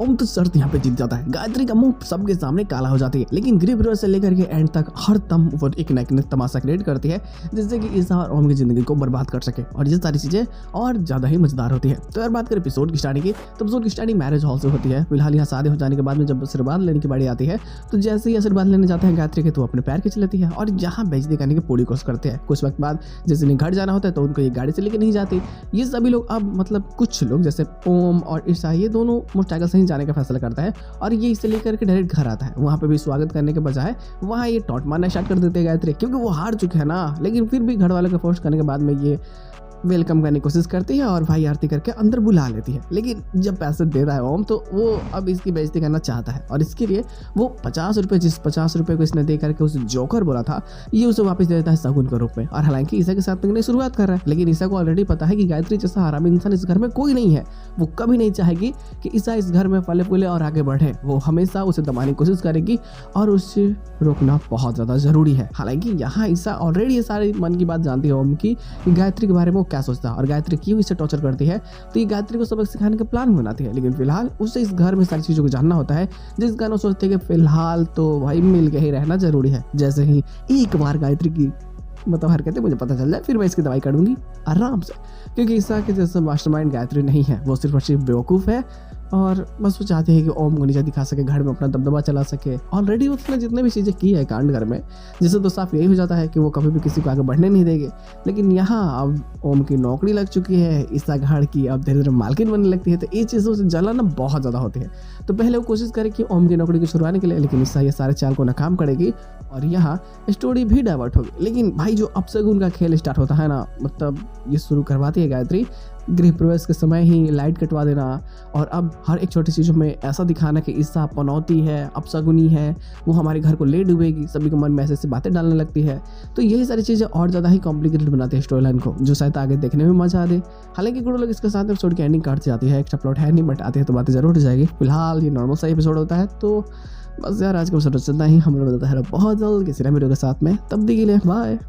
ओम तो शर्त यहाँ पे जीत जाता है। गायत्री का मुंह सबके सामने काला हो जाती है, लेकिन गृह से लेकर के एंड तक हर दम वो एक न एक तमाशा क्रिएट करती है जिससे कि ईसा और ओम की जिंदगी को बर्बाद कर सके, और ये सारी चीजें और ज्यादा ही मजेदार होती है। तो यार बात करें एपिसोड की स्टार्टिंग की, तो एपिसोड की स्टार्टिंग मैरिज हॉल से होती है। फिलहाल यहाँ शादी हो जाने के बाद में जब आशीर्वाद लेने की बारी आती है, तो जैसे ही आशीर्वाद लेने जाते हैं गायत्री के, तो अपने पैर खींच लेती है और यहाँ बेइज्जती करने की पूरी कोशिश करते हैं। कुछ वक्त बाद जैसे इन्हें घर जाना होता है तो उनको ये गाड़ी से लेके नहीं जाती। ये सभी लोग अब मतलब कुछ लोग जैसे ओम और ईशा ये दोनों मोटरसाइकिल से ही जाने का फैसला करता है, और ये इसे लेकर के डायरेक्ट घर आता है। वहाँ पे भी स्वागत करने के बजाय वहाँ ये टॉन्ट मारना स्टार्ट कर देते हैं गायत्री, क्योंकि वो हार चुके हैं ना। लेकिन फिर भी घर वालों के फोर्स करने के बाद में ये वेलकम करने की कोशिश करती है और भाई आरती करके अंदर बुला लेती है। लेकिन जब पैसे दे रहा है ओम, तो वो अब इसकी बेइज्जती करना चाहता है, और इसके लिए वो 50 रुपये, जिस 50 रुपये को इसने दे करके उसे जोकर बोला था, ये उसे वापस दे देता है शगुन के रूप में। और हालांकि ईसा के साथ मिलने की शुरुआत कर रहा है, लेकिन ईसा को ऑलरेडी पता है कि गायत्री जैसा हरामी इंसान इस घर में कोई नहीं है। वो कभी नहीं चाहेगी कि ईसा इस घर में फले फूले और आगे बढ़े। वो हमेशा उसे दबाने की कोशिश करेगी, और उसे रोकना बहुत ज़्यादा जरूरी है। हालांकि यहाँ ईसा ऑलरेडी ये सारी मन की बात जानती है ओम की, कि गायत्री के बारे में वो क्या सोचता है और गायत्री क्यों इसे टॉर्चर करती है। तो ये गायत्री को सबक सिखाने का प्लान बनाती है, लेकिन फिलहाल उसे इस घर में सारी चीज़ों को जानना होता है, जिस कारण वो सोचते हैं कि फिलहाल तो भाई मिल के ही रहना जरूरी है। जैसे ही एक बार गायत्री की मतलब हरकतें मुझे पता चल जाए, फिर मैं इसकी दवाई काटूंगी आराम से, क्योंकि ईसा के जैसे मास्टरमाइंड गायत्री नहीं है। वो सिर्फ और सिर्फ बेवकूफ़ है, और बस वो चाहते हैं कि ओम को नीचे दिखा सके, घर में अपना दबदबा चला सके। ऑलरेडी उसने जितने भी चीज़ें की है कांड घर में, जिससे तो साफ यही हो जाता है कि वो कभी भी किसी को आगे बढ़ने नहीं देंगे। लेकिन यहाँ अब ओम की नौकरी लग चुकी है, ईसा घर की अब धीरे धीरे मालकिन बनने लगती है, तो ये चीज़ों से जलन बहुत ज़्यादा होती है। तो पहले वो कोशिश करे कि ओम की नौकरी को छुड़वाने के लिए, लेकिन ईसा ये सारे चाल को नाकाम करेगी, और यहाँ स्टोरी भी डाइवर्ट होगी। लेकिन भाई जो अपशगुन का खेल स्टार्ट होता है ना, मतलब ये शुरू करवाती है गायत्री गृह प्रवेश के समय ही लाइट कटवा देना, और अब हर एक छोटी चीज़ों में ऐसा दिखाना कि ईसा पनौती है, अपशगुनी है, वो हमारे घर को ले डूबेगी। सभी के मन में ऐसी बातें डालने लगती है। तो यही सारी चीज़ें और ज़्यादा ही कॉम्प्लिकेटेड बनाती है स्टोरी लाइन को, जो शायद आगे देखने में मजा आ दे। हालांकि कुछ लोग इसके साथ एपिसोड की एंडिंग काट जाती है, एक्स्ट्रा प्लॉट है नहीं, बट आती है तो बातें जरूर हो जाएगी। फिलहाल ये नॉर्मल सा एपिसोड होता है। तो बस यार आज का एपिसोड चलता ही, हम लोग मिलता है बहुत जल्द किसी नए वीडियो के साथ में। तब तक के लिए बाय।